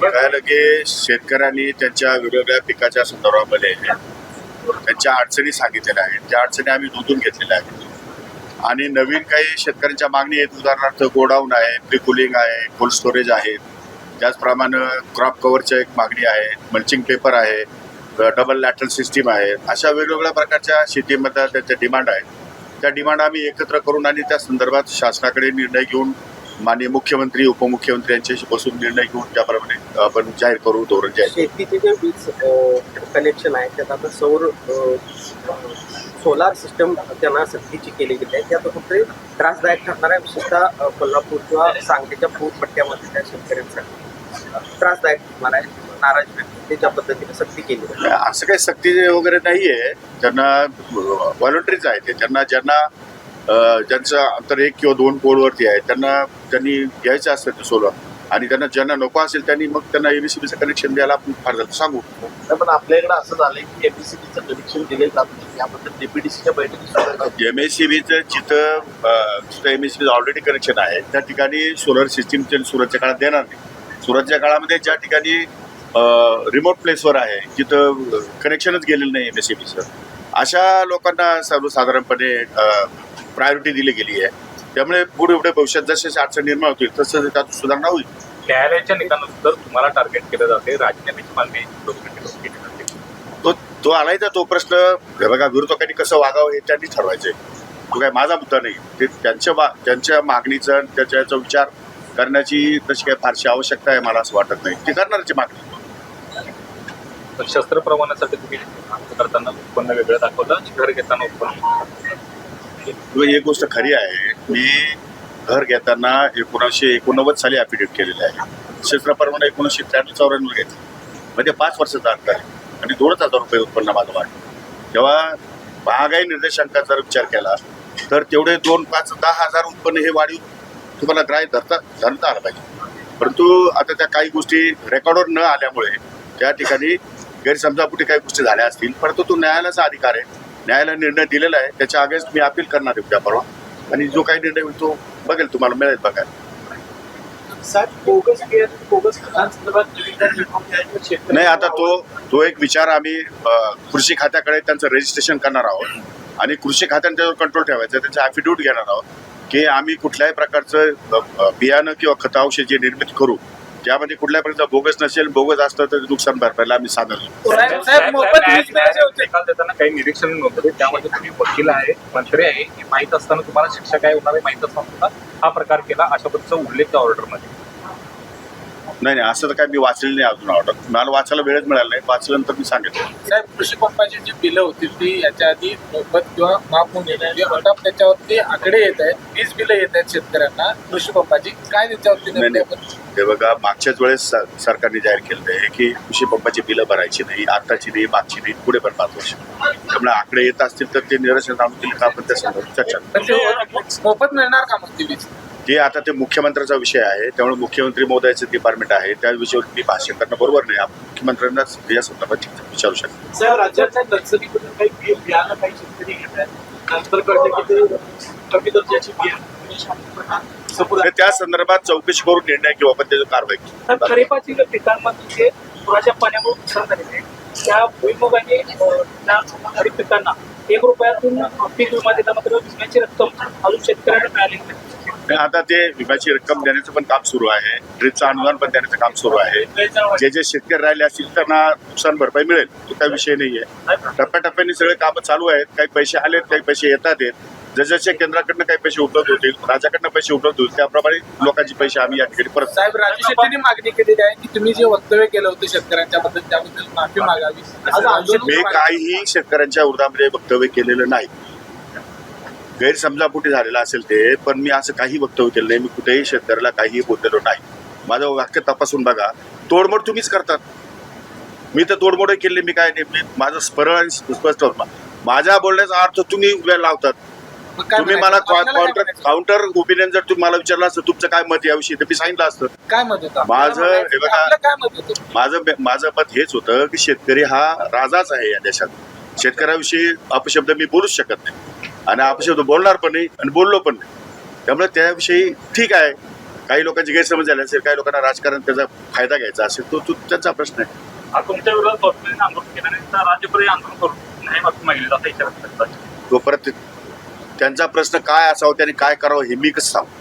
कळलं की शेतकऱ्यांनी त्यांच्या वेगवेगळ्या पिकाच्या संदर्भामध्ये त्यांच्या अडचणी सांगितलेल्या आहेत. त्या अडचणी आम्ही नोंदून घेतलेल्या आहेत आणि नवीन काही शेतकऱ्यांच्या मागणी आहेत. उदाहरणार्थ गोडाऊन आहे, प्रिकुलिंग आहे, कोल्ड स्टोरेज आहे, त्याचप्रमाणे क्रॉप कव्हरची एक मागणी आहे, मल्चिंग पेपर आहे, डबल लॅटरल सिस्टीम आहे. अशा वेगवेगळ्या प्रकारच्या शेतीमध्ये त्यांच्या डिमांड आहेत. त्या डिमांड आम्ही एकत्र करून आणि त्या संदर्भात शासनाकडे निर्णय घेऊन माननीय मुख्यमंत्री उपमुख्यमंत्री यांच्याशी बसून निर्णय घेऊन त्याप्रमाणे आपण जाहीर करू धोरण जाहीर. शेतीचे जे वीज कनेक्शन आहे त्यात आता सोलार सिस्टम त्यांना सक्तीची केली गेली आहे. त्यात कुठे त्रासदायक ठरणार आहे, विशेषतः कोल्हापूर किंवा सांगलीच्या पूर पट्ट्यामध्ये त्या शेतकऱ्यांसाठी त्रासदायक ठरणार आहे. नाराज व्यक्तीच्या पद्धतीने सक्ती केली आहे. असं काही सक्ती वगैरे नाही आहे. त्यांना व्हॉलंटरीच आहे ते. ज्यांना ज्यांचं अंतर 1 किंवा 2 पोलवरती आहे त्यांनी घ्यायचं असतं ते सोलर आणि ज्यांना नको असेल त्यांनी मग त्यांना एमएससीबीचं कनेक्शन द्यायला आपण फार झालं सांगू. पण आपल्याकडे असं झालंय की एमएससीबीचं कनेक्शन दिले जात नाही. याबद्दल डीपीडीसीच्या बैठकीत एमएससीबीचं जिथं एमएससीबीचं ऑलरेडी कनेक्शन आहे त्या ठिकाणी सोलर सिस्टीम सुरतच्या काळात देणार नाही. सुरतच्या काळामध्ये ज्या ठिकाणी रिमोट प्लेसवर आहे जिथं कनेक्शनच गेलेलं नाही एमएससीबीचं, अशा लोकांना सर्वसाधारणपणे प्रायोरिटी दिली गेली आहे. त्यामुळे पुढे भविष्यात जसे अडचण निर्माण होतील तसं त्यात सुधारणा होईल. न्यायालयाच्या निकालानुसार तुम्हाला टार्गेट केलं जाते, राजीनाम्याची मागणी केली जाते. तो आलाय तो प्रश्न बघा, विरोधकांनी कसं वागावं हे त्यांनी ठरवायचंय. तो काय माझा मुद्दा नाही. ते त्यांच्या मागणीचा त्याचा विचार करण्याची तशी काही फारशी आवश्यकता आहे मला असं वाटत नाही. ते करणारची मागणी. शस्त्र प्रमाणासाठी तुम्ही अर्ज करताना उत्पन्न वेगळं दाखवलं, घर घेताना उत्पन्न. एक गोष्ट खरी आहे, मी घर घेताना 1989 साली ॲफिडेव्हिट केलेलं आहे. शस्त्र प्रमाण 1993-94 घेतलं. म्हणजे 5 वर्षाचा अंतर आहे आणि 2,000 रुपये उत्पन्न माझं वाढलं. जेव्हा महागाई निर्देशांकाचा विचार केला तर तेवढे 2-5-10,000 उत्पन्न हे वाढीव तुम्हाला ग्राह्य धरता आलं पाहिजे. परंतु आता त्या काही गोष्टी रेकॉर्डवर न आल्यामुळे त्या ठिकाणी गैरसमजापोटी काही गोष्टी झाल्या असतील. परंतु तो न्यायालयाचा अधिकार आहे. न्यायालयाने निर्णय दिलेला आहे. त्याच्या अगेन्स्ट मी अपील करणार आहे उद्या परवा आणि जो काही निर्णय होईल तो बघेल, तुम्हाला मिळेल बघायला. नाही, आता तो एक विचार आम्ही कृषी खात्याकडे त्यांचं रजिस्ट्रेशन करणार आहोत आणि कृषी खात्याने त्याच्यावर कंट्रोल ठेवायचं. त्यांचं ॲफिडेव्हिट घेणार आहोत की आम्ही कुठल्याही प्रकारचं बियाणं किंवा खत औषध निर्मिती करू त्यामध्ये कुठल्या प्रकारचं बोगस नसेल. बोगस असतं तर नुकसान भरपाईला आम्ही सादर निकाल देताना काही निरीक्षण नव्हतं. त्यामध्ये तुम्ही वकील आहे, मंत्री आहे, हे माहीत असताना तुम्हाला शिक्षा काय होणार आहे माहीत असताना हा प्रकार केला अशा पद्धतीचा उल्लेख त्या ऑर्डरमध्ये नाही, असं तर काय मी वाचलेलं नाही अजून ऑर्डर. मला वाचायला वेळच मिळाला नाही. वाचल्यानंतर मी सांगितलं. साहेब, कृषी पंपाची जी बिलं होती ती याच्या आधी मोफत किंवा माफ होऊन येणार हटाप त्याच्यावरती आकडे येत आहेत. 20 बिलं येत आहेत शेतकऱ्यांना कृषी पंपाची. काय त्याच्यावरती निर्णय? ते बघा, मागच्याच वेळेस सरकारने जाहीर केलं आहे की कृषी पंपाची बिलं भरायची नाही. आताची नाही, मागची नाही, पुढे पण 5 वर्ष. त्यामुळे आकडे येत असतील तर ते निरसन आणतील का आपण त्या संदर्भात चर्चा. मोफत मिळणार का मग ती वीज? ते आता ते मुख्यमंत्र्यांचा विषय आहे. त्यामुळे मुख्यमंत्री महोदयाचं डिपार्टमेंट आहे. त्या विषयावर मी भाष्य करणं बरोबर नाही. आपण मुख्यमंत्र्यांनाच या संदर्भात विचारू शकतो. साहेब, राज्याच्या नर्सरीमधून काही बियाणं काही शेतकरी घेतात, नंतर कळतं की ते कमी दर्जाची बियाणं. त्या संदर्भात चौकशी करून निर्णय घेऊ आपण, त्याची कारवाई करू. खरीपाची पिकांमध्ये जे पुराच्या पाण्यामुळे नुकसान झालेले आहे त्या भुईमुगाने त्या खरीप पिकांना 1 रुपयातून पीक विमा देता मात्र विम्याची रक्कम अजून शेतकऱ्यांना मिळालेली नाही. आता ते विम्याची रक्कम देण्याचं पण काम सुरू आहे. ड्रिपचं अनुदान पण देण्याचं काम सुरू आहे. जे शेतकरी राहिले असतील त्यांना नुकसान भरपाई मिळेल, तो काही विषय नाही आहे. टप्प्याटप्प्याने सगळे कामं चालू आहेत. काही पैसे आलेत, काही पैसे येतात आहेत. जसे केंद्राकडनं काही पैसे उपलब्ध होतील, राज्याकडनं पैसे उपलब्ध होतील, त्याप्रमाणे लोकांचे पैसे आम्ही या ठिकाणी परत. साहेब, राज्य शेतीने मागणी केलेली आहे की तुम्ही जे वक्तव्य केलं होतं शेतकऱ्यांच्या बद्दल त्याबद्दल माफी मागावी. मी काहीही शेतकऱ्यांच्या विरोधामध्ये वक्तव्य केलेलं नाही. गैरसमजापोटी झालेला असेल ते, पण मी असं काही वक्तव्य केलं नाही. मी कुठेही शेतकऱ्याला काहीही बोललेलो नाही. माझं वाक्य तपासून बघा. तोडमोड तुम्हीच करतात. मी तर तोडमोड केली मी काय नाही. माझं स्पष्ट आणि स्पष्ट होत. माझ्या बोलण्याचा अर्थ तुम्ही लावतात. तुम्ही मला काउंटर ओपिनियन जर तुम्ही मला विचारलं असतं तुमचं काय मत याविषयी तर मी सांगितलं असतं. काय मत होतं माझं? हे बघा, काय मत होतं? माझं मत हेच होतं की शेतकरी हा राजाच आहे या देशात. शेतकऱ्याविषयी अपशब्द मी बोलूच शकत नाही आणि अपशब्द बोलणार पण नाही आणि बोललो पण नाही. त्यामुळे त्याविषयी ठीक आहे, काही लोकांची गैरसमज झाली असेल, काही लोकांना राजकारण त्याचा फायदा घ्यायचा असेल, तो त्यांचा प्रश्न आहे. आज तुमच्या विरोधात कॉर्पोरेशन आंदोलन केलं नाही तर राज्यभर आंदोलन करून नाही माफी मागितली जाता इशारा तो परत त्यांचा प्रश्न काय असावा, त्यांनी काय करावं हे मी कसं सांगू.